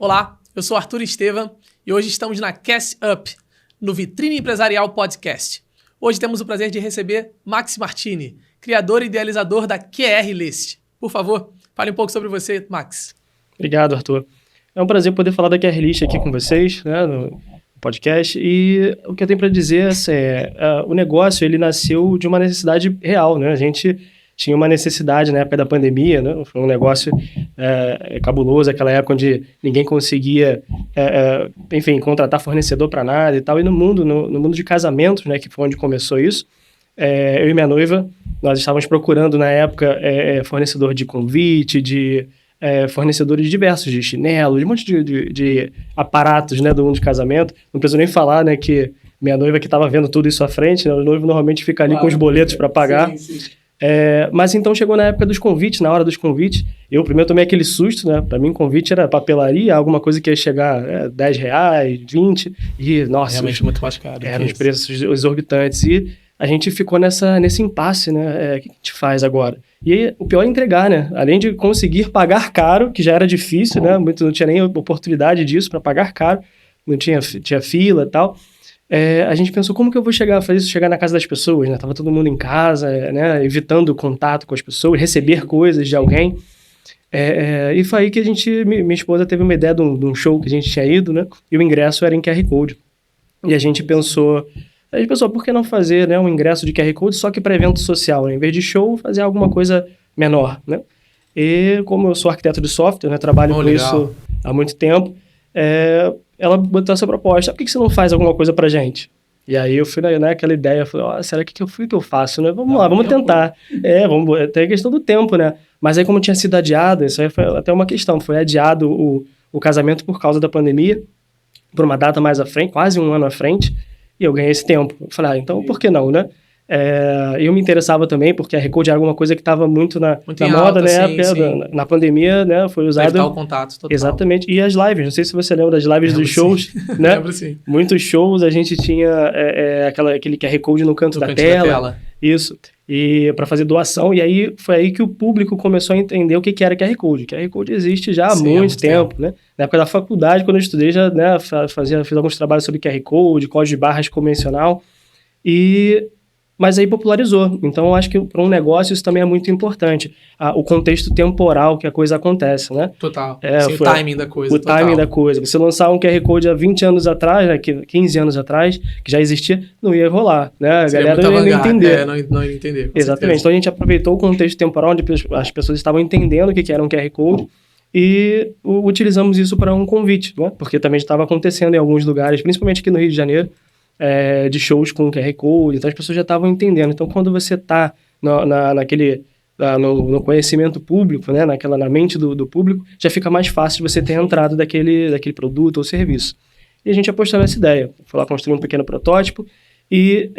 Olá, eu sou Arthur Estevam e hoje estamos na Cast Up, no Vitrine Empresarial Podcast. Hoje temos o prazer de receber Max Martini, criador e idealizador da QR List. Por favor, fale um pouco sobre você, Max. Obrigado, Arthur. É um prazer poder falar da QR List aqui com vocês, né, no podcast. E o que eu tenho para dizer o negócio ele nasceu de uma necessidade real, né? A gente tinha uma necessidade na época da pandemia, né? Foi um negócio cabuloso, aquela época onde ninguém conseguia, contratar fornecedor para nada e tal. E no mundo de casamentos, né, que foi onde começou isso, eu e minha noiva, nós estávamos procurando na época fornecedor de convite, de fornecedores diversos, de chinelo, de um monte de aparatos, né, do mundo de casamento. Não preciso nem falar, né, que minha noiva que estava vendo tudo isso à frente, né, o noivo normalmente fica ali com os boletos para pagar. Sim. Mas então chegou na época dos convites, na hora dos convites, eu primeiro tomei aquele susto, né? Para mim convite era papelaria, alguma coisa que ia chegar R$10, 20, e nossa... Realmente muito mais caro. Eram os preços exorbitantes, e a gente ficou nesse impasse, né? O que a gente faz agora? E aí, o pior é entregar, né? Além de conseguir pagar caro, que já era difícil, né? Não tinha nem oportunidade disso para pagar caro, não tinha fila e tal. A gente pensou, como que eu vou fazer isso chegar na casa das pessoas, né? Tava todo mundo em casa, né? Evitando contato com as pessoas, receber coisas de alguém. E foi aí que minha esposa teve uma ideia de um show que a gente tinha ido, né? E o ingresso era em QR Code. E a gente pensou, por que não fazer, né, um ingresso de QR Code só que para evento social, né? Em vez de show, fazer alguma coisa menor, né? E como eu sou arquiteto de software, né? Trabalho com isso há muito tempo, ela botou essa proposta, por que você não faz alguma coisa pra gente? E aí eu fui naquela ideia, falei, será que eu faço, né? Vamos lá, vamos tentar. Tem a questão do tempo, né? Mas aí como tinha sido adiado, isso aí foi até uma questão, foi adiado o casamento por causa da pandemia, por uma data mais à frente, quase um ano à frente, e eu ganhei esse tempo. Eu falei, então por que não, né? Eu me interessava também, porque a Recode era alguma coisa que estava muito na moda, né? Na pandemia, né? Foi usado... Pra evitar o contato total. Exatamente. E as lives, não sei se você lembra das lives dos shows, né? Lembro sim. Muitos shows, a gente tinha aquele QR Code no canto da tela. Isso. E para fazer doação, e aí foi aí que o público começou a entender o que era QR Code. QR Code existe já há muito tempo, né? Na época da faculdade, quando eu estudei, já, né, fiz alguns trabalhos sobre QR Code, código de barras convencional, mas aí popularizou. Então, eu acho que para um negócio isso também é muito importante. O contexto temporal que a coisa acontece, né? Total. O timing da coisa. O timing da coisa. Você lançar um QR Code há 20 anos atrás, né, 15 anos atrás, que já existia, não ia rolar, né? A galera não ia entender. Não ia entender. Exatamente. Certeza. Então, a gente aproveitou o contexto temporal onde as pessoas estavam entendendo o que era um QR Code e utilizamos isso para um convite, né? Porque também estava acontecendo em alguns lugares, principalmente aqui no Rio de Janeiro, de shows com QR Code, então as pessoas já estavam entendendo. Então, quando você está no conhecimento público, né, na mente do público, já fica mais fácil de você ter entrado daquele produto ou serviço. E a gente apostou nessa ideia. Foi lá construir um pequeno protótipo e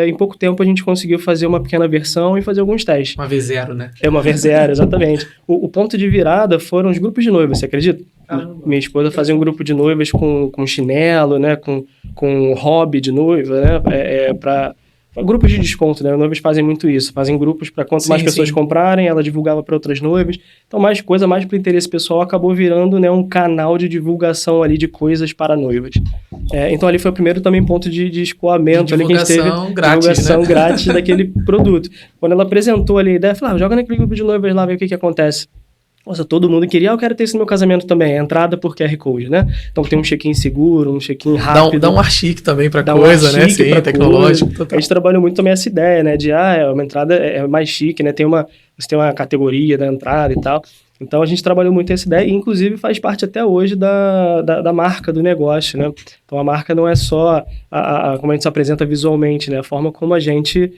em pouco tempo a gente conseguiu fazer uma pequena versão e fazer alguns testes. Uma V0, né? Uma V0, exatamente. O ponto de virada foram os grupos de noivas, você acredita? Caramba. Minha esposa fazia um grupo de noivas com chinelo, né, com hobby de noiva, né, para grupos de desconto, né, noivas fazem muito isso, fazem grupos para quanto mais pessoas comprarem, ela divulgava para outras noivas, então mais para interesse pessoal, acabou virando, né, um canal de divulgação ali de coisas para noivas. Então ali foi o primeiro também ponto de escoamento, ali que a gente teve, divulgação grátis daquele produto. Quando ela apresentou ali a ideia, falou, joga naquele grupo de noivas lá, vê o que acontece. Nossa, todo mundo queria, eu quero ter isso no meu casamento também, a entrada por QR Code, né? Então tem um check-in seguro, um check-in rápido. Dá um ar chique também pra coisa, né? Sim, tecnológico. A gente trabalhou muito também essa ideia, né? De, uma entrada mais chique, né? Você tem uma categoria da entrada e tal. Então a gente trabalhou muito essa ideia e inclusive faz parte até hoje da marca do negócio, né? Então a marca não é só como a gente se apresenta visualmente, né? A forma como a gente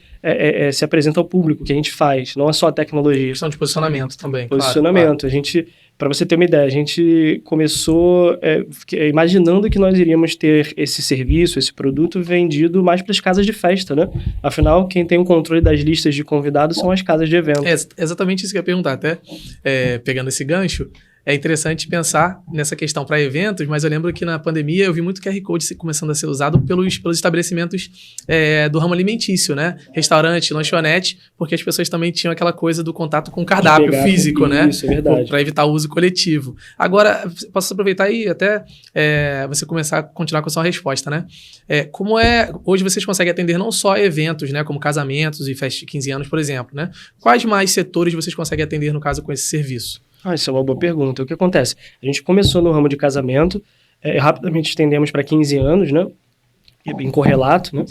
se apresenta ao público, que a gente faz, não é só a tecnologia. Questão de posicionamento também. Posicionamento. Claro. A gente, para você ter uma ideia, a gente começou imaginando que nós iríamos ter esse serviço, esse produto vendido mais para as casas de festa, né? Afinal, quem tem o controle das listas de convidados são as casas de evento. Exatamente isso que eu ia perguntar, até pegando esse gancho. é interessante pensar nessa questão para eventos, mas eu lembro que na pandemia eu vi muito QR Code começando a ser usado pelos estabelecimentos do ramo alimentício, né? Restaurante, lanchonete, porque as pessoas também tinham aquela coisa do contato com o cardápio físico, né? Isso, é verdade. Para evitar o uso coletivo. Agora, posso aproveitar e até você começar a continuar com a sua resposta, né? Hoje vocês conseguem atender não só eventos, né? Como casamentos e festas de 15 anos, por exemplo, né? Quais mais setores vocês conseguem atender, no caso, com esse serviço? Isso é uma boa pergunta. O que acontece? A gente começou no ramo de casamento, rapidamente estendemos para 15 anos, né? Em correlato, né?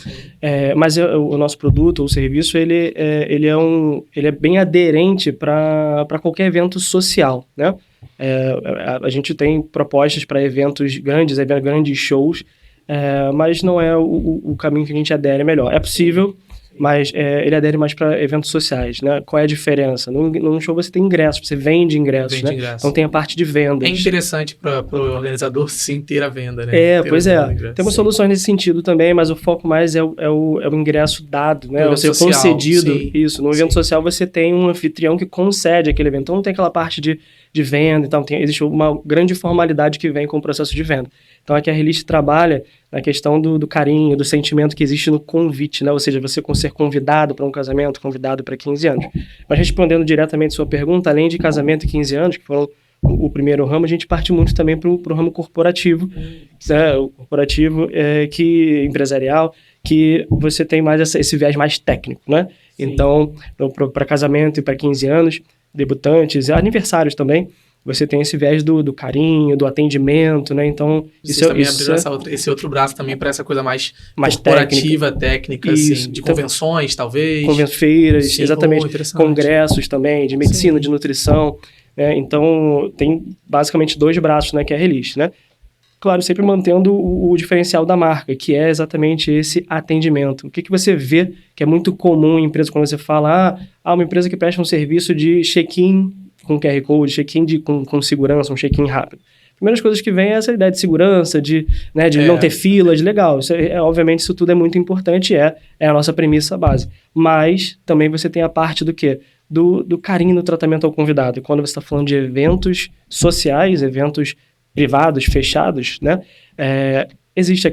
Mas o nosso produto, o serviço, ele é bem aderente para qualquer evento social, né? A gente tem propostas para eventos grandes shows, mas não é o caminho que a gente adere melhor. É possível, mas ele adere mais para eventos sociais, né? Qual é a diferença? Num show você tem ingressos, você vende ingressos, né? Então tem a parte de vendas. É interessante para o organizador sim ter a venda, né? Pois é. Temos soluções nesse sentido também, mas o foco mais é o ingresso dado, né? Ou seja, concedido. Sim. Isso. No evento social você tem um anfitrião que concede aquele evento. Então não tem aquela parte de venda, então existe uma grande formalidade que vem com o processo de venda. Então a QR List trabalha na questão do carinho, do sentimento que existe no convite, né? Ou seja, você ser convidado para um casamento, convidado para 15 anos. Mas respondendo diretamente a sua pergunta, além de casamento e 15 anos, que foram o primeiro ramo, a gente parte muito também para o ramo corporativo, o corporativo empresarial, que você tem mais esse viés mais técnico, né? Sim. Então, para casamento e para 15 anos, debutantes, aniversários também, você tem esse viés do carinho, do atendimento, né? Então, isso também abriu esse outro braço também para essa coisa mais corporativa, técnica assim, de convenções, talvez. Feiras, sim, exatamente. Congressos também, de medicina, sim, de nutrição. Então, tem basicamente 2 braços na QR List, né? Claro, sempre mantendo o diferencial da marca, que é exatamente esse atendimento. O que você vê que é muito comum em empresa, quando você fala, uma empresa que presta um serviço de check-in com QR Code, check-in com segurança, um check-in rápido. Primeiras coisas que vem é essa ideia de segurança, de não ter filas, legal. Obviamente, isso tudo é muito importante, é a nossa premissa base. Mas também você tem a parte do quê? Do carinho no tratamento ao convidado. E quando você está falando de eventos sociais, eventos privados, fechados, né? Existe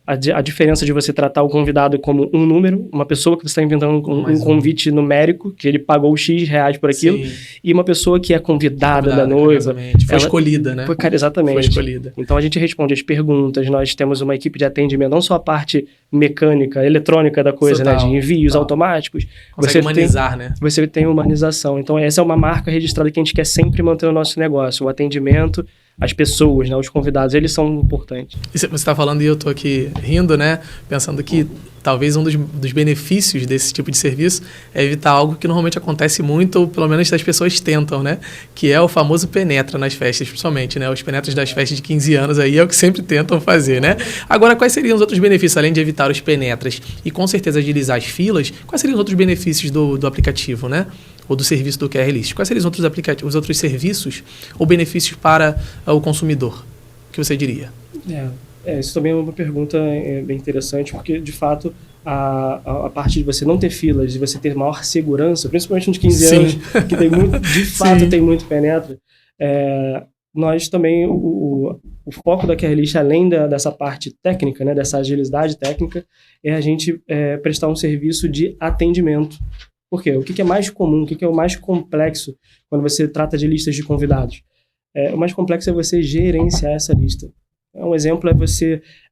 a diferença de você tratar o convidado como um número, uma pessoa que você está inventando um convite numérico, que ele pagou X reais por aquilo, sim, e uma pessoa que é convidada da noiva. Foi escolhida, né? Exatamente. Foi escolhida. Então a gente responde as perguntas, nós temos uma equipe de atendimento, não só a parte mecânica, eletrônica da coisa, total, né? De envios automáticos. Consegue humanizar, né? Você tem humanização. Então essa é uma marca registrada que a gente quer sempre manter no nosso negócio, o atendimento, as pessoas, né, os convidados, eles são importantes. E você está falando e eu estou aqui rindo, né? Pensando que talvez um dos benefícios desse tipo de serviço é evitar algo que normalmente acontece muito, ou pelo menos as pessoas tentam, né? Que é o famoso penetra nas festas, principalmente, né? Os penetras das festas de 15 anos aí é o que sempre tentam fazer, né? Agora, quais seriam os outros benefícios, além de evitar os penetras e com certeza agilizar as filas, quais seriam os outros benefícios do aplicativo, né? Ou do serviço do QR List? Quais seriam os outros serviços ou benefícios para o consumidor? O que você diria? Isso também é uma pergunta bem interessante, porque, de fato, a parte de você não ter filas, de você ter maior segurança, principalmente nos 15 anos, que tem muito, de fato, tem muito penetra, nós também, o foco da QR List, além dessa parte técnica, né, dessa agilidade técnica, é a gente prestar um serviço de atendimento. Por quê? O que é mais comum, o que é o mais complexo quando você trata de listas de convidados? O mais complexo é você gerenciar essa lista. Um exemplo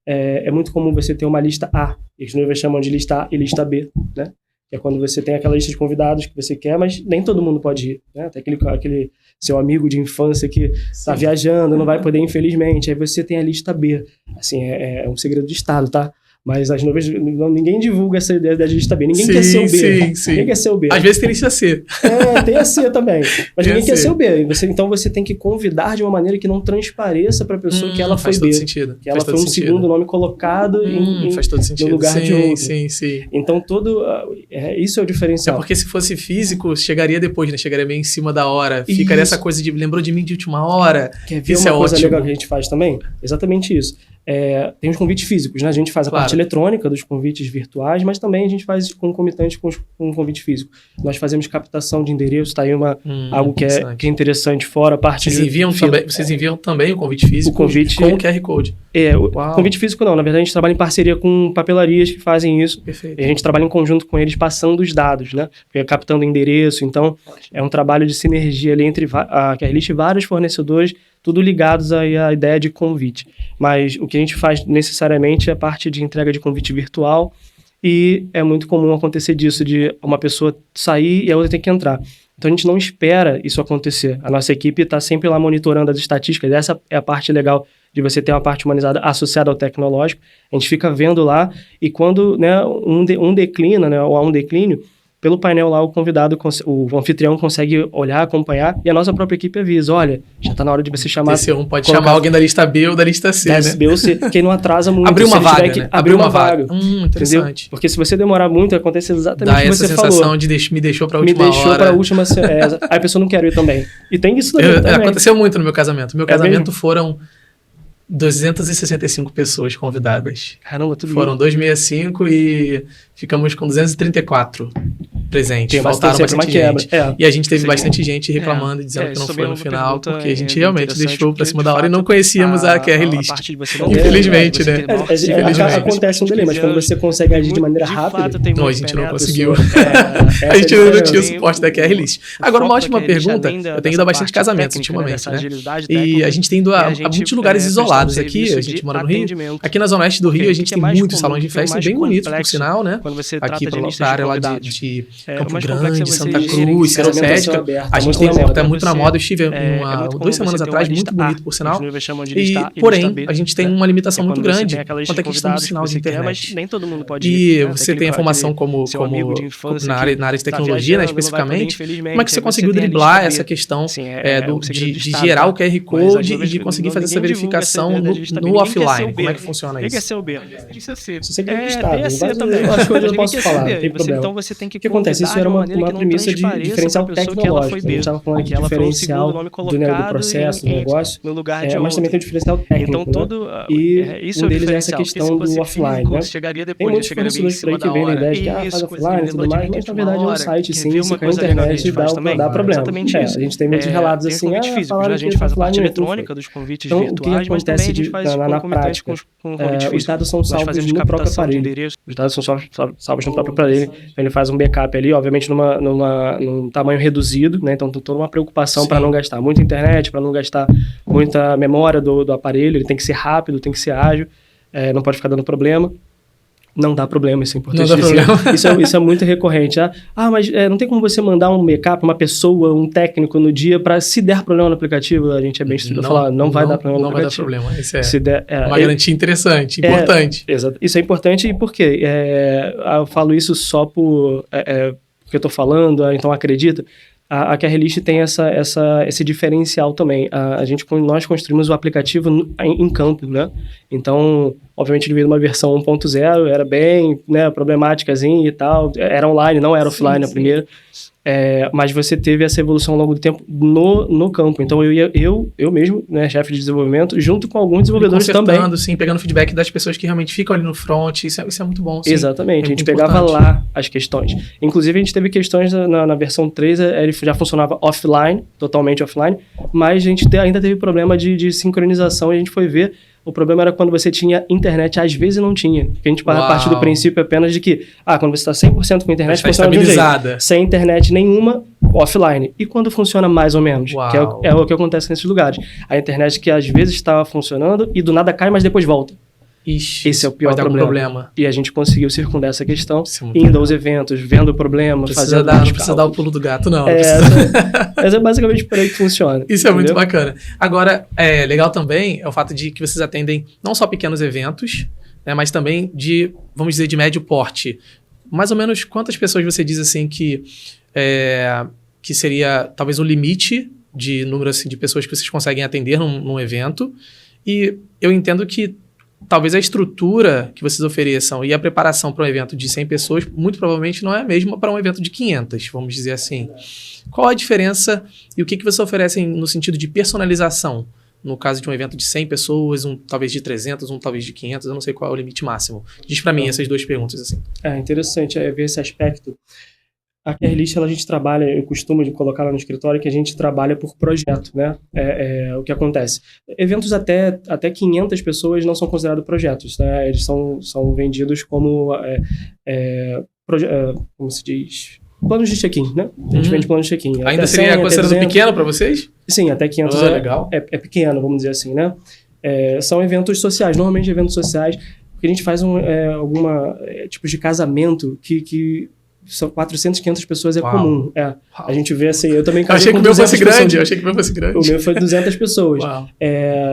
é muito comum você ter uma lista A, e os noivos chamam de lista A e lista B, né? Que é quando você tem aquela lista de convidados que você quer, mas nem todo mundo pode ir, né? Até aquele seu amigo de infância que está viajando, não vai poder, infelizmente. Aí você tem a lista B. Assim, é um segredo de Estado, tá? Mas as noivas, ninguém divulga essa ideia da lista B. Ninguém quer ser o B. Ninguém quer ser o B. Às vezes tem lista C. Tem a C também. Mas ninguém quer ser o B. Então você tem que convidar de uma maneira que não transpareça para a pessoa que ela foi B. Faz todo sentido. Que ela foi um segundo nome colocado faz todo sentido. No lugar de outro. Sim. Então isso é o diferencial. É porque se fosse físico, chegaria depois, né? Chegaria bem em cima da hora. Ficaria essa coisa de lembrou de mim de última hora. Quer ver uma coisa legal que a gente faz também? Exatamente isso. tem os convites físicos, né? A gente faz a parte eletrônica dos convites virtuais, mas também a gente faz concomitante com um convite físico. Nós fazemos captação de endereço, tá aí algo que é interessante, fora a parte vocês enviam também o convite físico com o QR Code? O convite físico não, na verdade a gente trabalha em parceria com papelarias que fazem isso. Perfeito. E a gente trabalha em conjunto com eles passando os dados, né? Captando endereço, então é um trabalho de sinergia ali entre a QRList e vários fornecedores, tudo ligados aí à ideia de convite. Mas o que a gente faz necessariamente é a parte de entrega de convite virtual e é muito comum acontecer disso, de uma pessoa sair e a outra tem que entrar. Então a gente não espera isso acontecer. A nossa equipe está sempre lá monitorando as estatísticas. Essa é a parte legal de você ter uma parte humanizada associada ao tecnológico. A gente fica vendo lá e quando, né, um declina, né, ou há um declínio, pelo painel lá, o convidado, o anfitrião consegue olhar, acompanhar, e a nossa própria equipe avisa, olha, já está na hora de você chamar... TC1 pode chamar alguém da lista B ou da lista C, né? B ou C, quem não atrasa muito. Abrir uma vaga, né? Abrir uma vaga. Interessante. Entendeu? Porque se você demorar muito, acontece exatamente o que você falou. Dá essa sensação de me deixou para a última hora. Me deixou para a última... aí a pessoa não quer ir também. E tem isso também. Aconteceu muito no meu casamento. Meu casamento foram 265 pessoas convidadas. Caramba, tudo foram 265 e ficamos com 234 presentes. Faltaram bastante gente. E a gente teve bastante gente reclamando e dizendo que não foi no final, porque a gente realmente deixou pra cima da hora e não conhecíamos a QRList. Infelizmente, né? Acontece um delay, mas quando você consegue agir de maneira rápida... Não, a gente não conseguiu. A gente não tinha o suporte da QRList. Agora, uma ótima pergunta. Eu tenho ido a bastante casamentos ultimamente, né? E a gente tem ido a muitos lugares isolados aqui. A gente mora no Rio. Aqui na Zona Oeste do Rio, a gente tem muitos salões de festa bem bonitos, por sinal, né? Aqui pra área lá de Campo Grande, Santa Cruz, Seropédica. A gente tem até muito na moda. Eu estive 2 semanas atrás, muito bonito, por sinal. Porém, a gente tem uma limitação muito grande quanto à questão do sinal de internet. E você tem a formação como na área de tecnologia, né, especificamente. Como é que você conseguiu driblar essa questão de gerar o QR Code e de conseguir fazer essa verificação no offline? Como é que funciona isso? O que é ser o B? Precisa ser. Se você quer eu acho que hoje eu posso falar, não tem problema. Então você tem que... O que acontece? Isso era uma premissa de diferencial tecnológico. A gente estava falando aqui de diferencial do processo, do negócio, mas também tem o diferencial técnico, e um deles é essa questão do offline, né? Tem muitos fornecedores por aí que vendem a ideia de que faz offline e tudo mais, mas na verdade é um site sim, se com a internet dá problema. A gente tem muitos relatos assim, a gente faz a parte eletrônica dos convites virtuais, mas também a gente faz na prática. Os dados são salvos no próprio aparelho. Os dados são salvos no próprio aparelho. Ele faz um backup ali, obviamente num tamanho reduzido, né? Então tem toda uma preocupação para não gastar muita internet, para não gastar muita memória do aparelho. Ele tem que ser rápido, tem que ser ágil, não pode ficar dando problema. Não dá problema, isso é importante dizer. Isso é muito recorrente. Mas não tem como você mandar um backup, uma pessoa, um técnico no dia para se der problema no aplicativo, a gente é bem estruturado falar, não vai dar problema no aplicativo. Não vai dar problema, isso uma garantia interessante, importante. Exato. Isso é importante e por quê? Eu falo isso só porque eu estou falando, então acredita. A QRList tem esse diferencial também. Nós construímos o aplicativo em campo, né? Então, obviamente, ele veio de uma versão 1.0, era bem, né, problemáticazinha e tal. Era online, não era offline a primeira. Mas você teve essa evolução ao longo do tempo no campo. Então, eu mesmo, né, chefe de desenvolvimento, junto com alguns desenvolvedores também. Sim, pegando feedback das pessoas que realmente ficam ali no front. Isso é muito bom. Sim. Exatamente. A gente pegava lá as questões. Inclusive, a gente teve questões na versão 3, ele já funcionava offline, totalmente offline, mas a gente ainda teve problema de sincronização e a gente foi ver. O problema era quando você tinha internet, às vezes não tinha. Porque a gente parte do princípio apenas de que, quando você está 100% com internet, funciona de um jeito. Sem internet nenhuma, offline. E quando funciona mais ou menos? Que é o que acontece nesses lugares. A internet que às vezes estava funcionando e do nada cai, mas depois volta. Ixi, esse é o pior problema. E a gente conseguiu circundar essa questão, indo aos eventos, vendo o problema, fazendo... Não precisa dar o pulo do gato, não. Mas é basicamente por aí que funciona. Isso é muito bacana. Agora, legal também é o fato de que vocês atendem não só pequenos eventos, né, mas também vamos dizer, de médio porte. Mais ou menos quantas pessoas você diz assim que seria talvez o limite de número assim, de pessoas que vocês conseguem atender num evento? E eu entendo que talvez a estrutura que vocês ofereçam e a preparação para um evento de 100 pessoas, muito provavelmente não é a mesma para um evento de 500, vamos dizer assim. Qual a diferença e o que vocês oferecem no sentido de personalização no caso de um evento de 100 pessoas, um talvez de 300, um talvez de 500, eu não sei qual é o limite máximo. Diz para mim essas duas perguntas, assim. É interessante ver esse aspecto. A QR List, a gente trabalha, eu costumo de colocar lá no escritório, que a gente trabalha por projeto, né? O que acontece. Eventos até 500 pessoas não são considerados projetos, né? Eles são vendidos como, como se diz, planos de check-in, né? A gente vende planos de check-in. Ainda seria considerado pequeno para vocês? Sim, até 500 legal. É pequeno, vamos dizer assim, né? São eventos sociais, normalmente eventos sociais, porque a gente faz tipos de casamento que são 400, 500 pessoas comum. A gente vê assim, eu também casei com 200 pessoas. Eu achei que o meu fosse grande. O meu foi 200 pessoas.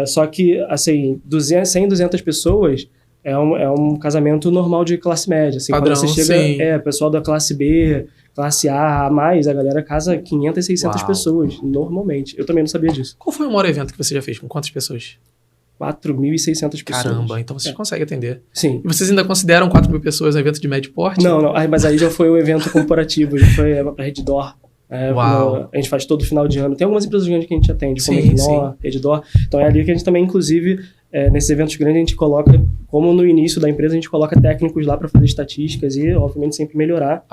Só que, assim, 100, 200 pessoas é um casamento normal de classe média. Assim, padrão, quando você chega, pessoal da classe B, classe A mais, a galera casa 500, 600 pessoas, normalmente. Eu também não sabia disso. Qual foi o maior evento que você já fez? Com quantas pessoas? 4.600 pessoas. Caramba, então vocês conseguem atender. Sim. E vocês ainda consideram 4.000 pessoas um evento de médio porte? Não. Mas aí já foi um evento corporativo, já foi para Redditor. A gente faz todo final de ano. Tem algumas empresas grandes que a gente atende, como Redditor, Redditor. Então é ali que a gente também, inclusive, nesses eventos grandes, a gente coloca, como no início da empresa, a gente coloca técnicos lá para fazer estatísticas e, obviamente, sempre melhorar.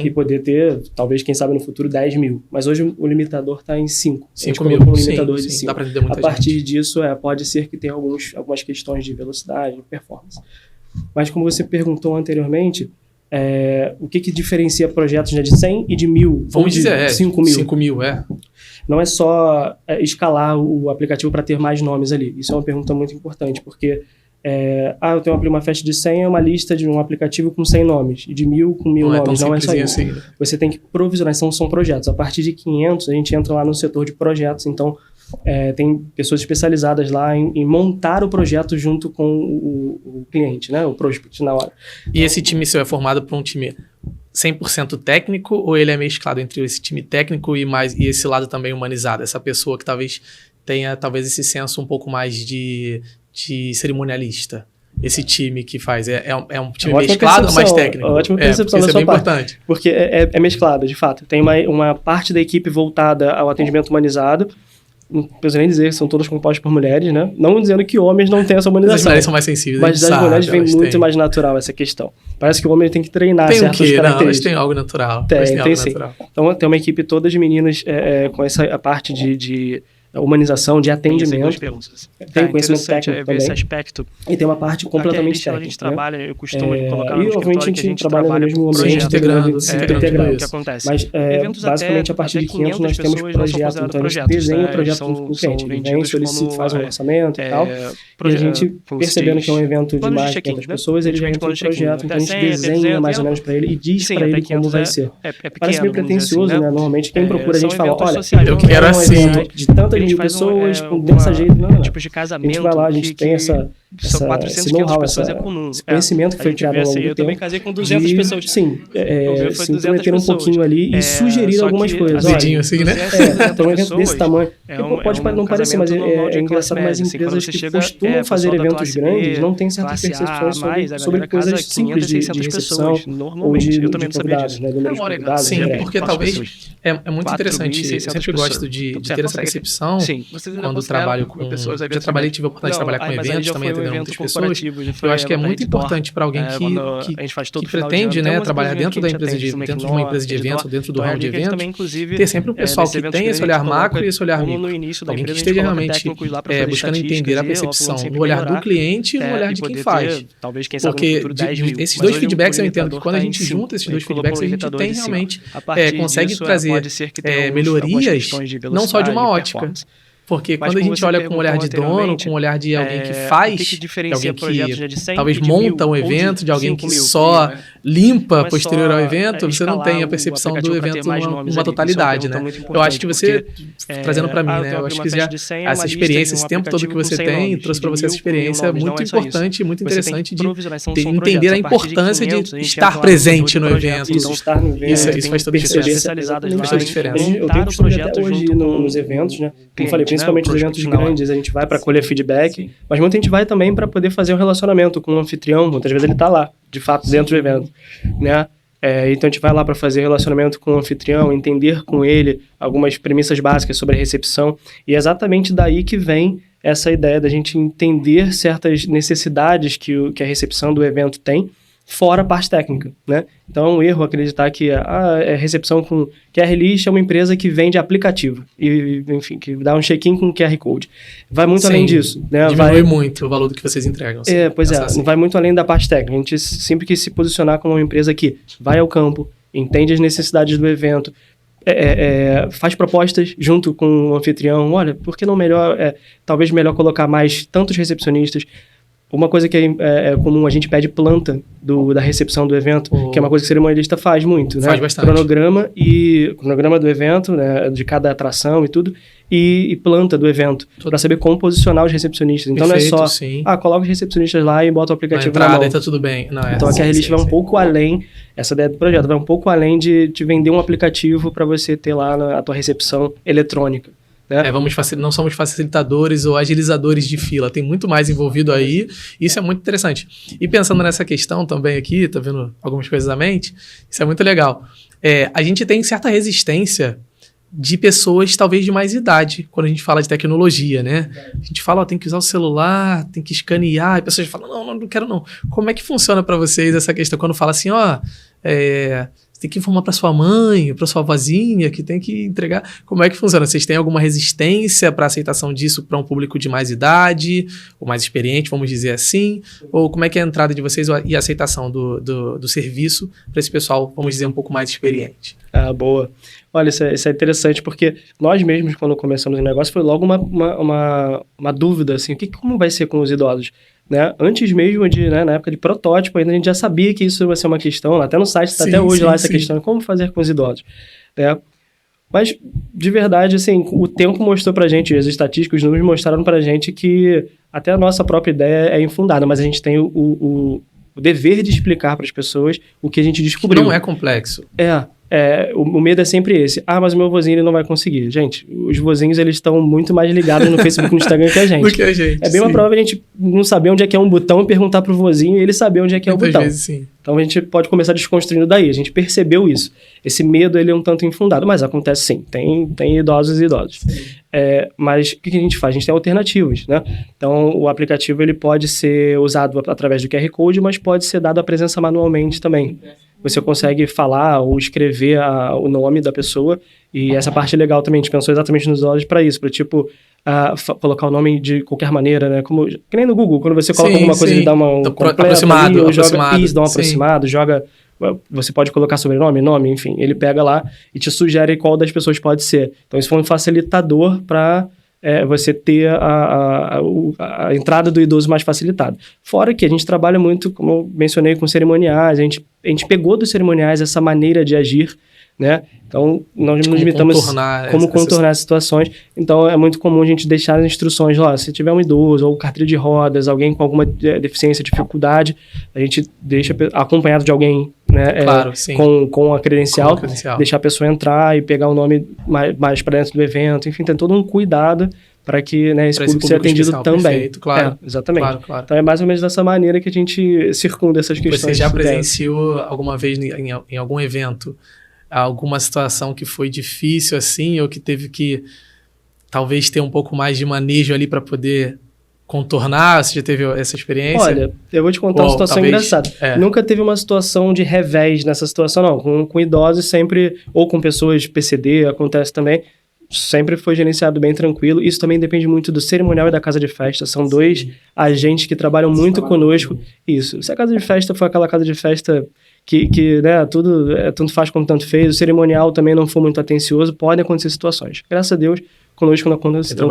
E poder ter, talvez, quem sabe, no futuro, 10 mil. Mas hoje o limitador está em 5. 5 mil. Um limitador de 5. Dá para atender muita gente. A partir disso, pode ser que tenha algumas questões de velocidade, de performance. Mas, como você perguntou anteriormente, o que diferencia projetos de 100 e de 1.000? Vamos dizer, 5 mil. 5 mil, Não é só escalar o aplicativo para ter mais nomes ali. Isso é uma pergunta muito importante, porque eu tenho uma festa de 100, é uma lista de um aplicativo com 100 nomes, e de 1.000 com 1.000 nomes. Não é só isso. Assim. Você tem que provisionar, são projetos. A partir de 500, a gente entra lá no setor de projetos, então tem pessoas especializadas lá em montar o projeto junto com o cliente, né? O prospect na hora. E esse time seu é formado por um time 100% técnico, ou ele é mesclado entre esse time técnico e esse lado também humanizado? Essa pessoa que talvez tenha esse senso um pouco mais de cerimonialista. Esse time que faz, é um time mesclado ou mais técnico? Ótima percepção da sua parte. Isso é bem importante. Porque é mesclado, de fato. Tem uma parte da equipe voltada ao atendimento humanizado. Não preciso nem dizer que são todas compostas por mulheres, né? Não dizendo que homens não têm essa humanização. As mulheres são mais sensíveis. Mas das mulheres vem muito mais natural essa questão. Parece que o homem tem que treinar certas características. Não, elas têm algo natural. Tem sim. Então tem uma equipe toda de meninas com a parte de humanização, de atendimento. Tem conhecimento técnico também. Esse aspecto. E tem uma parte completamente técnica. A gente trabalha, eu costumo colocar no escritório que a gente trabalha no mesmo ambiente, integrando. O que acontece? Mas, basicamente, a partir de 500, nós temos projetos. Então, a gente desenha o projeto junto com o cliente. Ele vem, solicita, faz um orçamento e tal. E a gente, percebendo que é um evento de mais de 500 pessoas, ele já entra no projeto. Então, a gente desenha mais ou menos para ele e diz para ele como vai ser. Parece meio pretencioso, né? Normalmente, quem procura a gente fala, olha, eu quero assim. De tantas mil pessoas, dessa jeito, não. Tipos de casamento. A gente vai lá, a gente tem são 400, 500 pessoas é comum. Esse conhecimento que foi criado ao longo do tempo. Eu também casei com 200 pessoas. Sim, se intrometer um pouquinho ali e sugerir algumas coisas. Azedinho assim, né? Então, um evento desse tamanho. Pode não parecer, mas é engraçado, mas empresas que costumam fazer eventos grandes não têm certas percepções sobre coisas simples de recepção ou de convidados, né? Sim, porque talvez é muito interessante. Eu sempre gosto de ter essa percepção quando trabalho com pessoas. Já trabalhei, tive a oportunidade de trabalhar com eventos, também atendendo muitas pessoas. Eu acho que é muito importante para alguém que pretende, né, trabalhar dentro de uma empresa de eventos, dentro do ramo de eventos, ter sempre um pessoal que tem esse olhar macro e esse olhar micro. Alguém que esteja realmente buscando entender a percepção no olhar do cliente e no olhar de quem faz. Porque esses dois feedbacks eu entendo que quando a gente junta esses dois feedbacks, a gente tem realmente, consegue trazer melhorias não só de uma ótica. Porque quando a gente olha com o olhar de dono, com o olhar de alguém que faz, de alguém que talvez monta um evento, de alguém que só limpa posterior ao evento, você não tem a percepção do evento numa totalidade, né? Eu acho que você, trazendo para mim, né? Eu acho que essa experiência, esse tempo todo que você tem, trouxe para você essa experiência muito importante e muito interessante de entender a importância de estar presente no evento. Isso faz toda a diferença. Eu tenho costume até hoje nos eventos, né? Como eu falei, principalmente nos eventos grandes, a gente vai para colher feedback, mas muita gente vai também para poder fazer um relacionamento com o anfitrião. Muitas vezes ele está lá, de fato, dentro do evento, né? Então a gente vai lá para fazer relacionamento com o anfitrião, entender com ele algumas premissas básicas sobre a recepção, e é exatamente daí que vem essa ideia da gente entender certas necessidades que a recepção do evento tem, fora a parte técnica, né? Então é um erro acreditar que a recepção com QR List é uma empresa que vende aplicativo e, enfim, que dá um check-in com QR Code. Vai muito além disso, né? Diminui muito o valor do que vocês entregam. Assim. Vai muito além da parte técnica. A gente sempre quis se posicionar como uma empresa que vai ao campo, entende as necessidades do evento, faz propostas junto com o anfitrião. Olha, por que não talvez melhor colocar mais tantos recepcionistas? Uma coisa que é comum, a gente pede planta da recepção do evento, que é uma coisa que o cerimonialista faz muito, né? Faz bastante. Cronograma do evento, né? De cada atração e tudo, e planta do evento, para saber como posicionar os recepcionistas. Então Perfeito, não é só, sim. Coloca os recepcionistas lá e bota o aplicativo na mão. Tá tudo bem. Então a QR List vai um pouco além, essa ideia do projeto, vai um pouco além de te vender um aplicativo para você ter lá a tua recepção eletrônica. Não somos facilitadores ou agilizadores de fila, tem muito mais envolvido aí, isso é muito interessante. E pensando nessa questão também aqui, tá vendo algumas coisas à mente, isso é muito legal. A gente tem certa resistência de pessoas talvez de mais idade, quando a gente fala de tecnologia, né? A gente fala, tem que usar o celular, tem que escanear, e pessoas falam, não quero não. Como é que funciona para vocês essa questão, quando fala assim, tem que informar para sua mãe, para sua vozinha, que tem que entregar. Como é que funciona? Vocês têm alguma resistência para a aceitação disso para um público de mais idade, ou mais experiente, vamos dizer assim? Ou como é que é a entrada de vocês e a aceitação do serviço para esse pessoal, vamos dizer, um pouco mais experiente? Boa. Olha, isso é interessante, porque nós mesmos, quando começamos o negócio, foi logo uma dúvida, assim, como vai ser com os idosos? Né? Antes mesmo na época de protótipo, ainda a gente já sabia que isso ia ser uma questão, até no site está até hoje lá essa questão, como fazer com os idosos, né? Mas, de verdade, assim, o tempo mostrou pra gente, as estatísticas, os números mostraram pra gente que até a nossa própria ideia é infundada, mas a gente tem o dever de explicar para as pessoas o que a gente descobriu. Que não é complexo. O medo é sempre esse. Mas o meu vozinho ele não vai conseguir. Gente, os vozinhos eles estão muito mais ligados no Facebook e no Instagram que a gente. Do que a gente, é bem uma prova a gente não saber onde é que é um botão e perguntar pro vozinho e ele saber onde é que é o botão. Vezes, sim. Então a gente pode começar desconstruindo daí. A gente percebeu isso. Esse medo ele é um tanto infundado, mas acontece sim. Tem idosos e idosos. Mas o que a gente faz? A gente tem alternativas, né? Então o aplicativo ele pode ser usado através do QR Code, mas pode ser dado a presença manualmente também. Você consegue falar ou escrever o nome da pessoa, e essa parte é legal também, a gente pensou exatamente nos olhos para isso, para colocar o nome de qualquer maneira, né? Que nem no Google, quando você coloca alguma coisa, ele dá uma aproximado, ou joga isso, dá um aproximado, você pode colocar sobrenome, nome, enfim, ele pega lá e te sugere qual das pessoas pode ser. Então isso foi um facilitador para você ter a entrada do idoso mais facilitada. Fora que a gente trabalha muito, como eu mencionei, com cerimoniais, a gente pegou dos cerimoniais essa maneira de agir, né? Então, nós nos limitamos como contornar as situações. Então, é muito comum a gente deixar as instruções lá. Se tiver um idoso ou carteira de rodas, alguém com alguma deficiência, dificuldade, a gente deixa acompanhado de alguém, né? Claro, sim. Com a credencial, deixar a pessoa entrar e pegar o nome mais para dentro do evento. Enfim, tem todo um cuidado para que, né, esse público seja atendido especial, também. Perfeito, claro. Exatamente. Claro. Então, é mais ou menos dessa maneira que a gente circunda essas questões. Você já presenciou alguma vez em algum evento alguma situação que foi difícil assim, ou que teve que talvez ter um pouco mais de manejo ali para poder contornar? Você já teve essa experiência? Olha, eu vou te contar uma situação engraçada. Nunca teve uma situação de revés nessa situação, não. Com idosos sempre, ou com pessoas de PCD, acontece também, sempre foi gerenciado bem tranquilo. Isso também depende muito do cerimonial e da casa de festa. São dois agentes que trabalham muito conosco. Isso. Se a casa de festa for aquela casa de festa que né, tudo tanto faz como tanto fez, o cerimonial também não for muito atencioso, podem acontecer situações. Graças a Deus, conosco não aconteceu.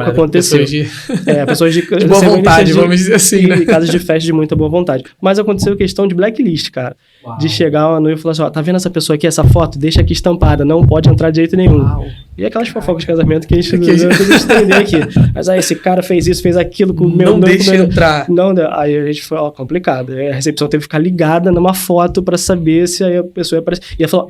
Pessoas de boa vontade, vamos dizer assim, né? Casas de festa de muita boa vontade. Mas aconteceu questão de blacklist, cara. Uau. De chegar uma noiva e falar assim, tá vendo essa pessoa aqui, essa foto? Deixa aqui estampada, não pode entrar de jeito nenhum. Uau. E aquelas fofocas de casamento que a gente não entender aqui. Mas aí esse cara fez isso, fez aquilo com o meu... Não deixa entrar. Não, aí a gente foi, complicado. A recepção teve que ficar ligada numa foto pra saber se aí a pessoa ia aparecer. E ela falou,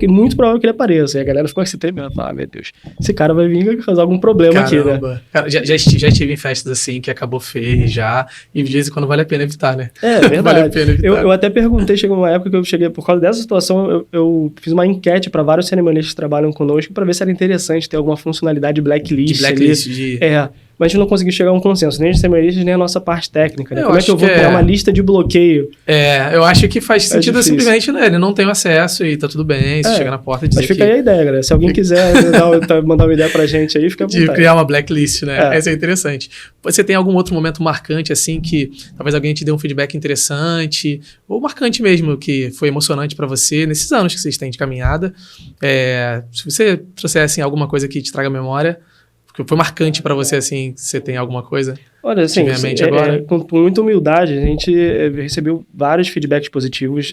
muito provável que ele apareça. E a galera ficou assim tremendo. Meu Deus, esse cara vai vir causar algum problema aqui, né? Cara, já estive em festas assim que acabou feio já, e de vez em quando vale a pena evitar, né? Verdade. Vale a pena evitar. Eu até perguntei, chegou uma época que eu cheguei, por causa dessa situação, eu fiz uma enquete para vários cerimonialistas que trabalham conosco para ver se era interessante ter alguma funcionalidade de blacklist. Mas a gente não conseguiu chegar a um consenso, nem os cerimonialistas, nem a nossa parte técnica, né? Como é que eu vou criar uma lista de bloqueio? Eu acho que faz sentido simplesmente, né? Ele não tem acesso e tá tudo bem, você chega na porta e dizer. Mas fica aí a ideia, galera. Se alguém quiser mandar uma ideia pra gente aí, fica à vontade. De criar uma blacklist, né? Essa é interessante. Você tem algum outro momento marcante, assim, que talvez alguém te dê um feedback interessante, ou marcante mesmo, que foi emocionante pra você nesses anos que vocês têm de caminhada? Se você trouxer, assim, alguma coisa que te traga à memória, que foi marcante pra você, assim, você tem alguma coisa? Olha, assim, com muita humildade, a gente recebeu vários feedbacks positivos.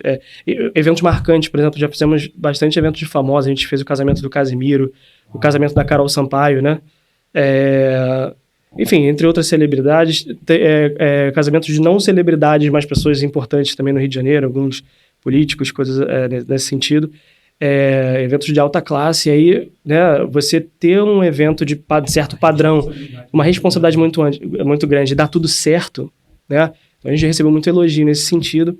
Eventos marcantes, por exemplo, já fizemos bastante eventos de famosos. A gente fez o casamento do Casimiro, o casamento da Carol Sampaio, né? Enfim, entre outras celebridades. Casamentos de não celebridades, mas pessoas importantes também no Rio de Janeiro, alguns políticos, coisas nesse sentido. Eventos de alta classe, aí, né, você ter um evento de certo padrão, uma responsabilidade muito grande, dar tudo certo, né? A gente recebeu muito elogio nesse sentido.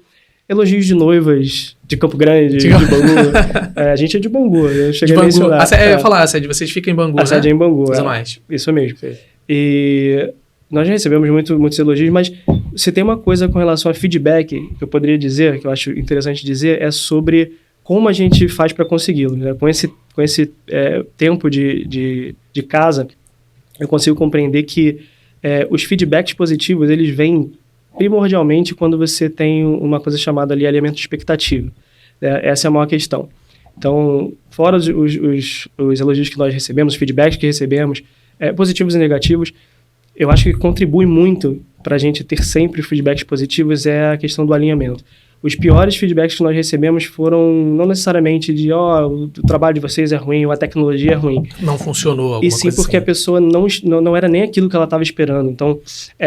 Elogios de noivas de Campo Grande, de Bangu. A gente é de Bangu, eu cheguei a mencionar. Eu ia falar, a sede de vocês fica em Bangu, a sede é em Bangu, mais. Isso mesmo. Sim. E nós já recebemos muitos elogios, mas se tem uma coisa com relação a feedback que eu poderia dizer, que eu acho interessante dizer, é sobre como a gente faz para consegui-lo, né? Com esse tempo de casa, eu consigo compreender que os feedbacks positivos, eles vêm primordialmente quando você tem uma coisa chamada ali alinhamento de expectativa. Essa é a maior questão. Então, fora os elogios que nós recebemos, os feedbacks que recebemos, positivos e negativos, eu acho que contribui muito para a gente ter sempre feedbacks positivos a questão do alinhamento. Os piores feedbacks que nós recebemos foram não necessariamente de o trabalho de vocês é ruim ou a tecnologia é ruim. Não funcionou alguma coisa. E sim porque a pessoa não era nem aquilo que ela estava esperando. Então,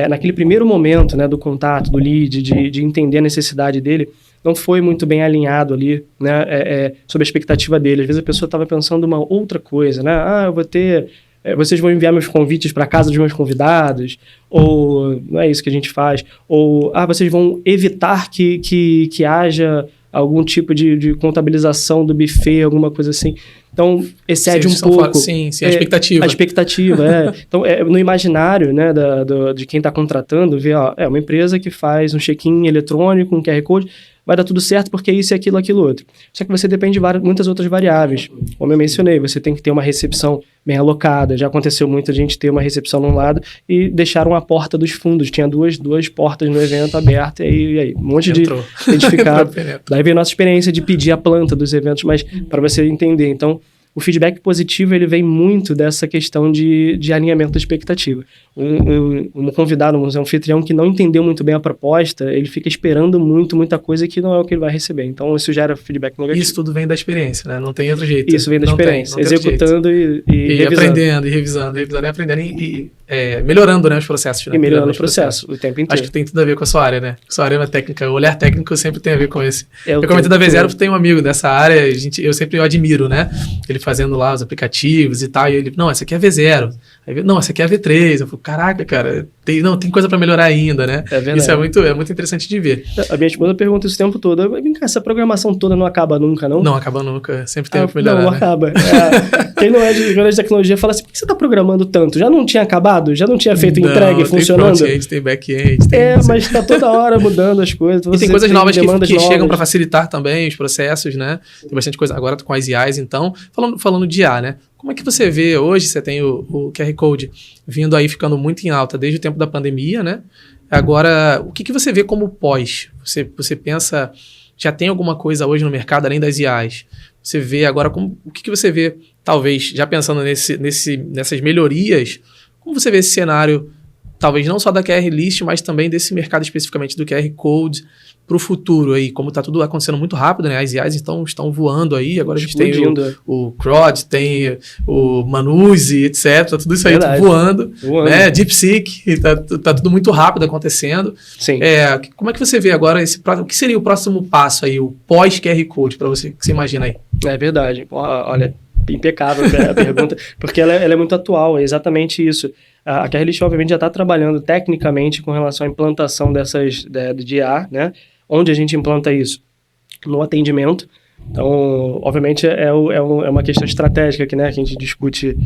naquele primeiro momento, né, do contato, do lead, de entender a necessidade dele, não foi muito bem alinhado ali, né, sobre a expectativa dele. Às vezes a pessoa estava pensando uma outra coisa, né? Eu vou ter... vocês vão enviar meus convites para casa dos meus convidados, ou não é isso que a gente faz, ou vocês vão evitar que haja algum tipo de contabilização do buffet, alguma coisa assim. Então, excede um pouco. Sim, a expectativa. A expectativa, Então, no imaginário, né, de quem está contratando, vê, uma empresa que faz um check-in eletrônico, um QR Code, vai dar tudo certo porque isso, aquilo, outro. Só que você depende de muitas outras variáveis. Como eu mencionei, você tem que ter uma recepção bem alocada. Já aconteceu muito a gente ter uma recepção num lado e deixaram a porta dos fundos. Tinha duas portas no evento abertas e aí um monte de identificado. Daí veio a nossa experiência de pedir a planta dos eventos, mas para você entender. Então, o feedback positivo, ele vem muito dessa questão de alinhamento da expectativa. Um convidado, um anfitrião que não entendeu muito bem a proposta, ele fica esperando muita coisa que não é o que ele vai receber. Então, isso gera feedback negativo. Isso tudo vem da experiência, né? Não tem outro jeito. Isso vem da experiência. Não executando e revisando. Aprendendo, e revisando, e aprendendo e melhorando, né, os processos. Né? E melhorando o processo o tempo inteiro. Acho que tem tudo a ver com a sua área, né? Sua área técnica, o olhar técnico sempre tem a ver com esse. Eu comentei da V0, tem um amigo dessa área, eu sempre admiro, né? Ele fazendo lá os aplicativos e tal, e ele, não, essa aqui é a V0. Aí, não, essa aqui é a V3. Eu falo, caraca, cara, tem coisa pra melhorar ainda, né? É verdade. Isso é muito interessante de ver. A minha esposa pergunta isso o tempo todo, vem cá, essa programação toda não acaba nunca, não? Não acaba nunca, sempre tem que melhorar. Não, acaba. Quem não é de tecnologia fala assim, por que você tá programando tanto? Já não tinha acabado? Já não tinha feito entrega e funcionando? Tem front-end, tem back-end. Mas tá toda hora mudando as coisas. E tem coisas novas que chegam para facilitar também os processos, né? Tem bastante coisa agora com as IAs, então. Falando de IA, né? Como é que você vê hoje, você tem o QR Code vindo aí, ficando muito em alta desde o tempo da pandemia, né? Agora, o que você vê como pós? Você pensa, já tem alguma coisa hoje no mercado além das IAs? Você vê agora, o que você vê, talvez, já pensando nessas melhorias, como você vê esse cenário, talvez não só da QR List, mas também desse mercado especificamente do QR Code para o futuro aí, como está tudo acontecendo muito rápido, né? As IAs estão voando aí, agora a gente tem o Crowd, tem o Manuse, etc. Tudo isso aí voando. Né? DeepSeek, tá tudo muito rápido acontecendo. Sim. Como é que você vê agora o que seria o próximo passo aí, o pós-QR Code, para você, que você imagina aí? É verdade. Olha, impecável a pergunta, porque ela é muito atual, é exatamente isso. A QRList, obviamente, já está trabalhando tecnicamente com relação à implantação de IA, né? Onde a gente implanta isso? No atendimento. Então, obviamente, é uma questão estratégica que, né, que a gente discute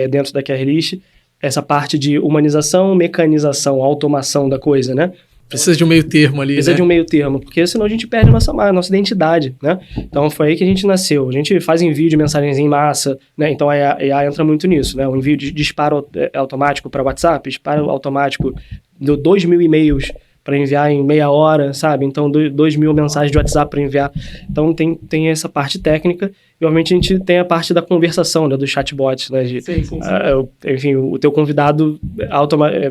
dentro da QRList, essa parte de humanização, mecanização, automação da coisa, né? Precisa de um meio termo ali, Precisa de um meio termo, porque senão a gente perde a nossa identidade, né? Então, foi aí que a gente nasceu. A gente faz envio de mensagens em massa, né? Então, a IA entra muito nisso, né? O envio de disparo automático para WhatsApp, disparo automático de 2.000 e-mails para enviar em meia hora, sabe? Então, 2.000 mensagens de WhatsApp para enviar. Então, tem essa parte técnica. E, obviamente, a gente tem a parte da conversação, né? Do chatbot, né? Sim. Enfim, o teu convidado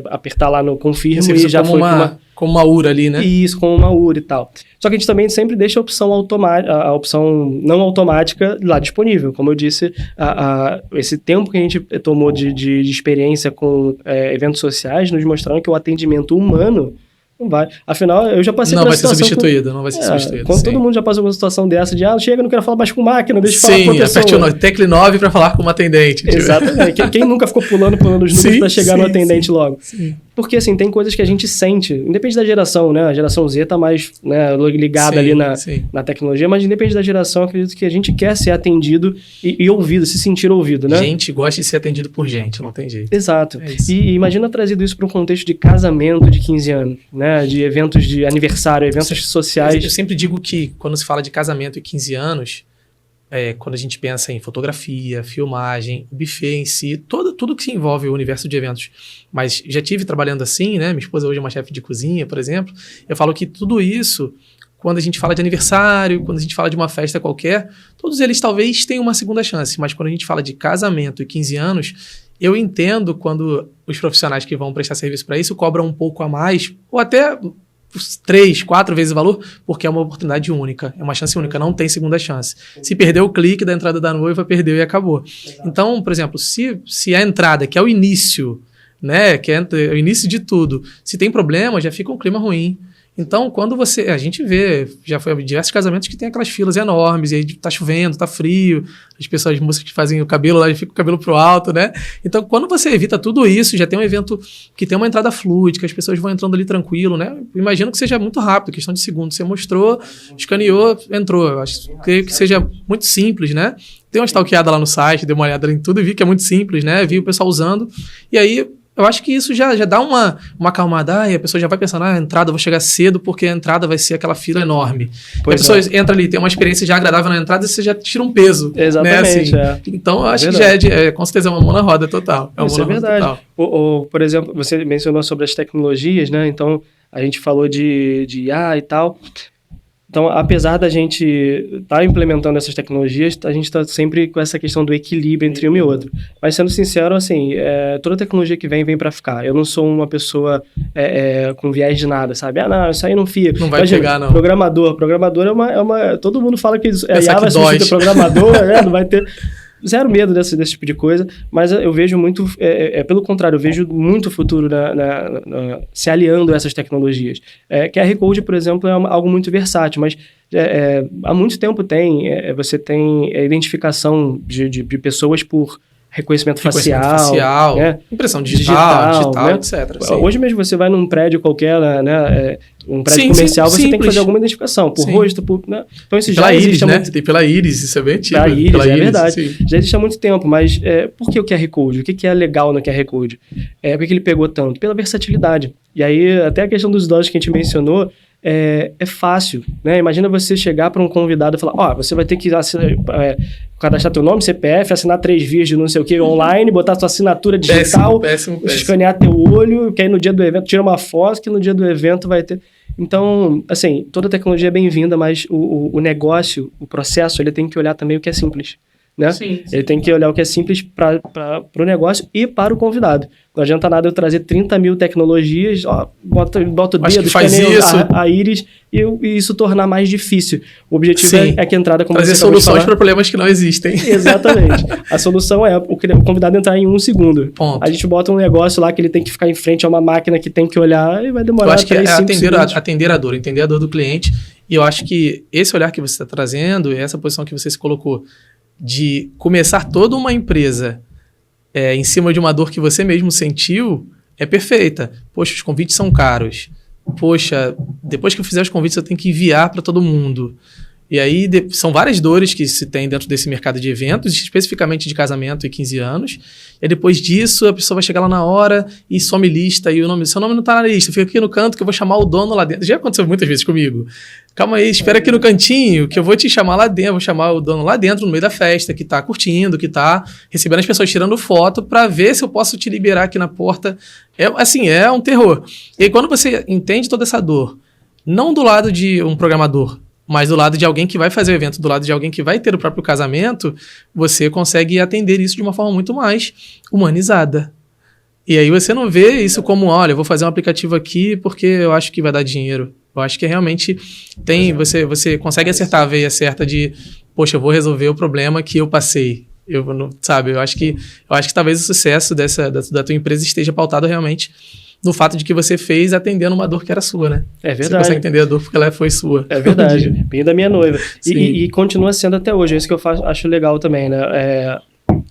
apertar lá no confirmo e já foi como uma URA ali, né? Isso, como uma URA e tal. Só que a gente também sempre deixa a opção não automática lá disponível. Como eu disse, esse tempo que a gente tomou de experiência com eventos sociais nos mostrando que o atendimento humano não vai. Afinal, eu já passei por uma situação... Não vai ser substituído. Quando todo mundo já passou por uma situação dessa de, chega, não quero falar mais com máquina, deixa eu falar com a pessoa. Sim, aperte o tecle 9 para falar com uma atendente. Exatamente. Quem nunca ficou pulando os números para chegar no atendente logo? Sim. Porque, assim, tem coisas que a gente sente, independente da geração, né? A geração Z tá mais, né, ligada ali na tecnologia, mas independente da geração, acredito que a gente quer ser atendido e ouvido, se sentir ouvido, né? Gente gosta de ser atendido por gente, não tem jeito. Exato. E imagina trazido isso para um contexto de casamento de 15 anos, né? De eventos de aniversário, eventos sociais. Eu sempre digo que quando se fala de casamento e 15 anos, quando a gente pensa em fotografia, filmagem, o buffet em si, tudo que se envolve o universo de eventos. Mas já tive trabalhando assim, né? Minha esposa hoje é uma chefe de cozinha, por exemplo. Eu falo que tudo isso, quando a gente fala de aniversário, quando a gente fala de uma festa qualquer, todos eles talvez tenham uma segunda chance. Mas quando a gente fala de casamento e 15 anos, eu entendo quando os profissionais que vão prestar serviço para isso cobram um pouco a mais, ou até 3, 4 vezes o valor, porque é uma oportunidade única, é uma chance única, não tem segunda chance. Se perder o clique da entrada da noiva, perdeu e acabou. Então, por exemplo, se a entrada, que é o início, né, que é o início de tudo, se tem problema, já fica um clima ruim. Então, quando a gente vê, já foi diversos casamentos que tem aquelas filas enormes, e aí tá chovendo, tá frio, as moças que fazem o cabelo lá, ficam com o cabelo pro alto, né? Então, quando você evita tudo isso, já tem um evento que tem uma entrada fluida, que as pessoas vão entrando ali tranquilo, né? Imagino que seja muito rápido, questão de segundos. Você mostrou, escaneou, entrou. Eu creio que seja muito simples, né? Dei uma stalkeada lá no site, dei uma olhada em tudo e vi que é muito simples, né? Vi o pessoal usando, e aí... Eu acho que isso já dá uma acalmada, e a pessoa já vai pensando, a entrada eu vou chegar cedo porque a entrada vai ser aquela fila enorme. A pessoa entra ali, tem uma experiência já agradável na entrada e você já tira um peso. Exatamente. Né, assim. Então, eu acho que com certeza é uma mão na roda total. Isso é verdade. Por exemplo, você mencionou sobre as tecnologias, né? Então, a gente falou de IA e tal. Então, apesar da gente estar implementando essas tecnologias, a gente está sempre com essa questão do equilíbrio entre um e outro. Mas, sendo sincero, assim, toda tecnologia que vem para ficar. Eu não sou uma pessoa com viés de nada, sabe? Não, isso aí não fica. Não vai pegar, não. Programador é uma... Todo mundo fala que IA vai substituir programador, não vai ter... Zero medo desse tipo de coisa, mas eu vejo muito, pelo contrário, eu vejo muito futuro se aliando a essas tecnologias. QR Code, por exemplo, é algo muito versátil, mas há muito tempo você tem a identificação de pessoas por reconhecimento facial, né? Impressão digital, né? etc. Hoje mesmo você vai num prédio qualquer, né? Um prédio comercial, você tem que fazer alguma identificação, por rosto, né? Então isso já existe, né? Tem pela íris, isso é bem antigo. Pela íris, verdade. Já existe há muito tempo, mas por que o QR Code? O que é legal no QR Code? Por que ele pegou tanto? Pela versatilidade. E aí, até a questão dos dados que a gente mencionou, é fácil, né? Imagina você chegar para um convidado e falar, você vai ter que cadastrar teu nome, CPF, assinar 3 vias de não sei o que online, botar sua assinatura digital, péssimo. Escanear teu olho, que aí no dia do evento tira uma foto, que no dia do evento vai ter... Então, assim, toda tecnologia é bem-vinda, mas o negócio, o processo, ele tem que olhar também o que é simples, né? Sim. Ele tem que olhar o que é simples para o negócio e para o convidado. Não adianta nada eu trazer 30 mil tecnologias, bota o dedo, escaneia a íris e isso tornar mais difícil. O objetivo é que a entrada... Trazer soluções para problemas que não existem. Exatamente. A solução é o convidado entrar em 1 segundo. Ponto. A gente bota um negócio lá que ele tem que ficar em frente a uma máquina que tem que olhar e vai demorar 3, 5 segundos. Atender a dor, entender a dor do cliente. E eu acho que esse olhar que você está trazendo, essa posição que você se colocou, de começar toda uma empresa em cima de uma dor que você mesmo sentiu, é perfeita. Poxa, os convites são caros. Poxa, depois que eu fizer os convites eu tenho que enviar para todo mundo. E aí são várias dores que se tem dentro desse mercado de eventos, especificamente de casamento e 15 anos. E depois disso, a pessoa vai chegar lá na hora e some lista, e seu nome não tá na lista. Fica aqui no canto que eu vou chamar o dono lá dentro. Já aconteceu muitas vezes comigo. Calma aí, espera aqui no cantinho que eu vou te chamar lá dentro. Vou chamar o dono lá dentro, no meio da festa, que tá curtindo, que tá recebendo as pessoas tirando foto para ver se eu posso te liberar aqui na porta. É um terror. E aí quando você entende toda essa dor, não do lado de um programador, mas do lado de alguém que vai fazer o evento, do lado de alguém que vai ter o próprio casamento, você consegue atender isso de uma forma muito mais humanizada. E aí você não vê isso como, olha, eu vou fazer um aplicativo aqui porque eu acho que vai dar dinheiro. Eu acho que realmente você consegue acertar a veia certa de, poxa, eu vou resolver o problema que eu passei. Eu acho que talvez o sucesso da tua empresa esteja pautado realmente no fato de que você fez atendendo uma dor que era sua, né? É verdade. Você consegue entender a dor porque ela foi sua. É verdade. Bem da minha noiva. E continua sendo até hoje. É isso que eu acho legal também, né?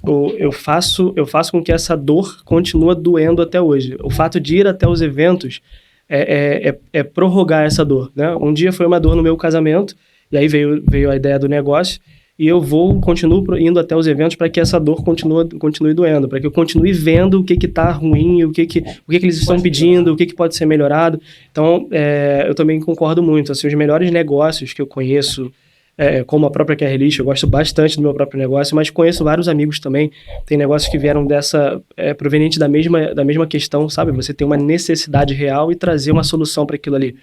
Eu faço com que essa dor continue doendo até hoje. O fato de ir até os eventos é prorrogar essa dor, né? Um dia foi uma dor no meu casamento, e aí veio a ideia do negócio, e eu continuo indo até os eventos para que essa dor continue doendo, para que eu continue vendo o que está ruim, o que eles estão pedindo, o que pode ser melhorado. Então, eu também concordo muito. Assim, os melhores negócios que eu conheço, como a própria QR List, eu gosto bastante do meu próprio negócio, mas conheço vários amigos também. Tem negócios que vieram proveniente da mesma questão, sabe? Você tem uma necessidade real e trazer uma solução para aquilo ali.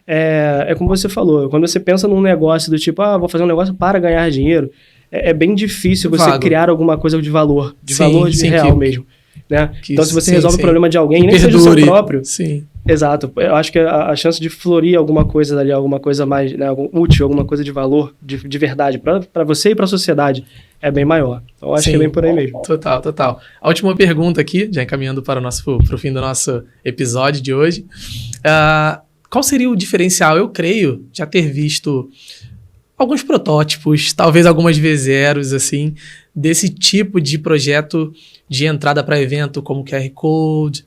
É como você falou, quando você pensa num negócio do tipo, vou fazer um negócio para ganhar dinheiro, é bem difícil você criar alguma coisa de valor, real mesmo. Né? Então, se você resolve o problema de alguém, nem seja o seu próprio. Sim. Exato. Eu acho que a chance de florir alguma coisa dali, alguma coisa mais, né, útil, alguma coisa de valor, de verdade, para você e para a sociedade, é bem maior. Então, eu acho que é bem por aí mesmo. Total. A última pergunta aqui, já encaminhando para o fim do nosso episódio de hoje. Qual seria o diferencial? Eu creio já ter visto alguns protótipos, talvez algumas V0s, assim, desse tipo de projeto de entrada para evento, como QR Code,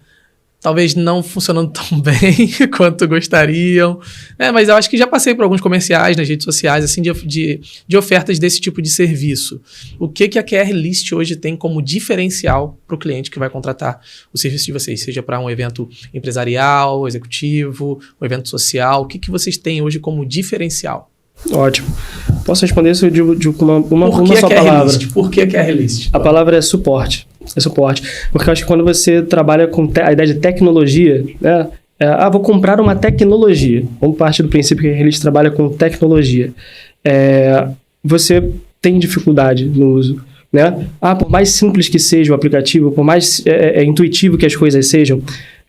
talvez não funcionando tão bem quanto gostariam, né? Mas eu acho que já passei por alguns comerciais nas redes sociais, assim, de ofertas desse tipo de serviço. O que a QR List hoje tem como diferencial para o cliente que vai contratar o serviço de vocês, seja para um evento empresarial, executivo, um evento social, o que vocês têm hoje como diferencial? Ótimo. Posso responder isso de uma só palavra? Por que a QR List? A palavra é suporte. É suporte. Porque eu acho que quando você trabalha com a ideia de tecnologia, né? Vou comprar uma tecnologia. Vamos partir do princípio que a QR List trabalha com tecnologia. Você tem dificuldade no uso, né? Por mais simples que seja o aplicativo, por mais intuitivo que as coisas sejam,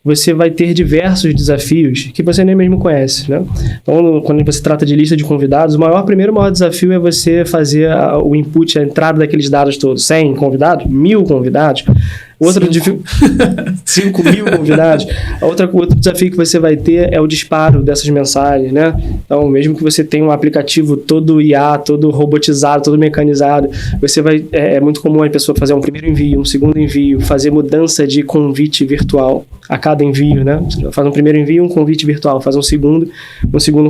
você vai ter diversos desafios que você nem mesmo conhece, né? Então, quando você trata de lista de convidados, o maior desafio é você fazer o input, a entrada daqueles dados todos. 100 convidados? 1000 convidados? 5.000 convidados. Outro desafio que você vai ter é o disparo dessas mensagens, né? Então, mesmo que você tenha um aplicativo todo IA, todo robotizado, todo mecanizado, você vai... É muito comum a pessoa fazer um primeiro envio, um segundo envio, fazer mudança de convite virtual a cada envio, né? Você faz um primeiro envio, um convite virtual, faz um segundo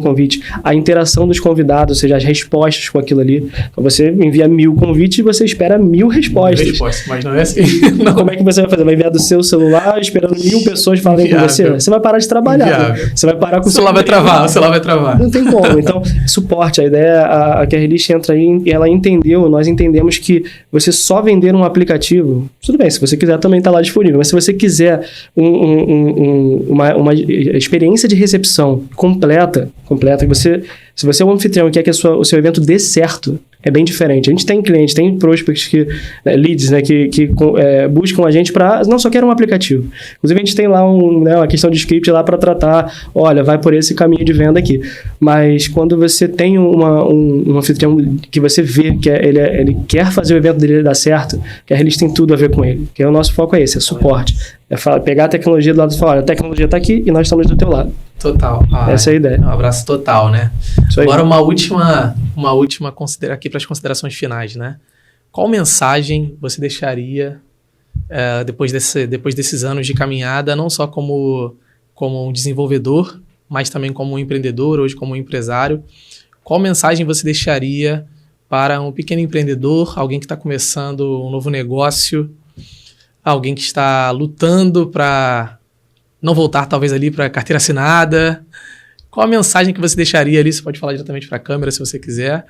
convite. A interação dos convidados, ou seja, as respostas com aquilo ali. Então, você envia 1000 convites e você espera 1000 respostas. Mas não é assim. Não. Como é que você vai fazer? Vai enviar do seu celular esperando 1000 pessoas falarem com você? Você vai parar de trabalhar. Você vai parar com o celular vai travar. Não tem como. Então, suporte. A ideia, a QR List entra aí e nós entendemos que você só vender um aplicativo, tudo bem, se você quiser também está lá disponível, mas se você quiser uma experiência de recepção completa, se você é um anfitrião e quer que o seu evento dê certo, é bem diferente. A gente tem clientes, tem prospects, leads, né, que buscam a gente para... Não só querem um aplicativo. Inclusive, a gente tem lá uma questão de script lá para tratar, olha, vai por esse caminho de venda aqui. Mas quando você tem um anfitrião que você vê que ele quer fazer o evento dele dar certo, que a Release tem tudo a ver com ele. Porque o nosso foco é esse, é suporte. É pegar a tecnologia do lado e falar, olha, a tecnologia está aqui e nós estamos do teu lado. Total. Essa é a ideia. Um abraço total, né? Agora uma última aqui para as considerações finais, né? qual mensagem você deixaria depois desses anos de caminhada, não só como um desenvolvedor, mas também como um empreendedor, hoje como um empresário? Qual mensagem você deixaria para um pequeno empreendedor, alguém que está começando um novo negócio, alguém que está lutando para não voltar talvez ali para carteira assinada? Qual a mensagem que você deixaria ali? Você pode falar diretamente para a câmera se você quiser,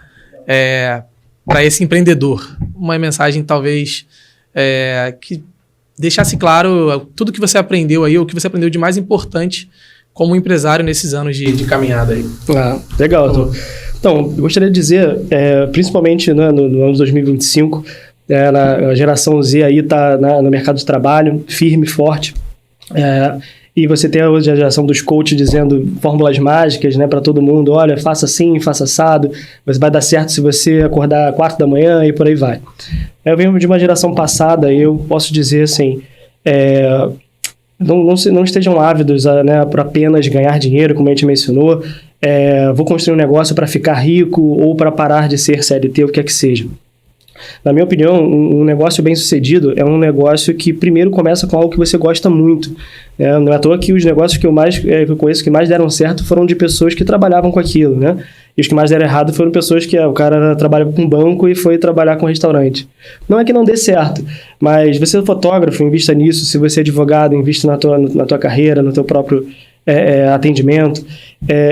para esse empreendedor. Uma mensagem talvez que deixasse claro tudo que você aprendeu aí, o que você aprendeu de mais importante como empresário nesses anos de caminhada aí. Legal, Arthur. Então, eu gostaria de dizer, principalmente no ano de 2025, a geração Z aí está no mercado de trabalho, firme, forte, e você tem hoje a geração dos coaches dizendo fórmulas mágicas, né, para todo mundo: olha, faça assim, faça assado, mas vai dar certo se você acordar 4 da manhã e por aí vai. Eu venho de uma geração passada e eu posso dizer assim, não estejam ávidos para apenas ganhar dinheiro, como a gente mencionou, vou construir um negócio para ficar rico ou para parar de ser CLT, o que é que seja. Na minha opinião, um negócio bem sucedido é um negócio que primeiro começa com algo que você gosta muito. Não é à toa que os negócios que eu conheço que mais deram certo foram de pessoas que trabalhavam com aquilo, né? E os que mais deram errado foram pessoas que o cara trabalha com banco e foi trabalhar com restaurante. Não é que não dê certo, mas você é fotógrafo, invista nisso. Se você é advogado, invista na tua carreira, no teu próprio atendimento.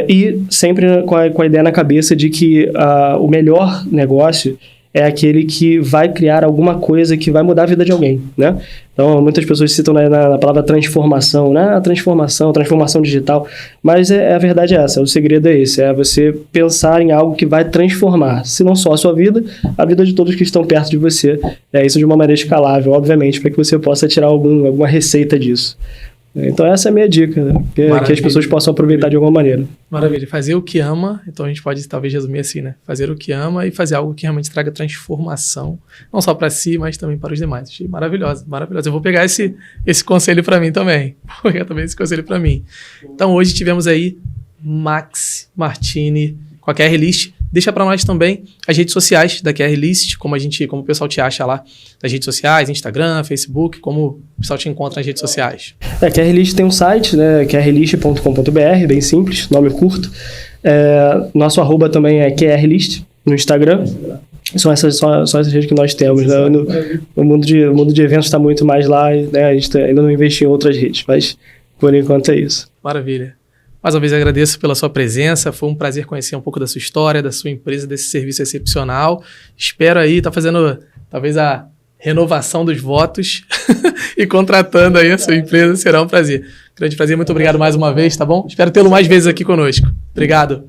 E sempre com a ideia na cabeça de que o melhor negócio é aquele que vai criar alguma coisa que vai mudar a vida de alguém, né? Então, muitas pessoas citam na palavra transformação, né? Transformação digital, mas a verdade é essa, o segredo é esse, você pensar em algo que vai transformar, se não só a sua vida, a vida de todos que estão perto de você. Isso de uma maneira escalável, obviamente, para que você possa tirar alguma receita disso. Então essa é a minha dica, né? Que as pessoas possam aproveitar de alguma maneira. Maravilha. Fazer o que ama, então a gente pode talvez resumir assim, né? Fazer o que ama e fazer algo que realmente traga transformação, não só para si, mas também para os demais. Achei maravilhoso. Eu vou pegar esse conselho para mim também. Vou pegar também esse conselho para mim. Então hoje tivemos aí Max Martini com a QR List. Deixa para nós também as redes sociais da QR List, como o pessoal te acha lá nas redes sociais, Instagram, Facebook, como o pessoal te encontra nas redes sociais. A QR List tem um site, né, qrlist.com.br, bem simples, nome curto. Nosso @, também é QR List, no Instagram. São essas redes que nós temos. Né? O mundo de eventos está muito mais lá, né? A gente ainda não investiu em outras redes, mas por enquanto é isso. Maravilha. Mais uma vez agradeço pela sua presença, foi um prazer conhecer um pouco da sua história, da sua empresa, desse serviço excepcional. Espero aí estar fazendo talvez a renovação dos votos e contratando aí a sua empresa, será um prazer. Grande prazer, muito obrigado mais uma vez, tá bom? Espero tê-lo mais vezes aqui conosco. Obrigado.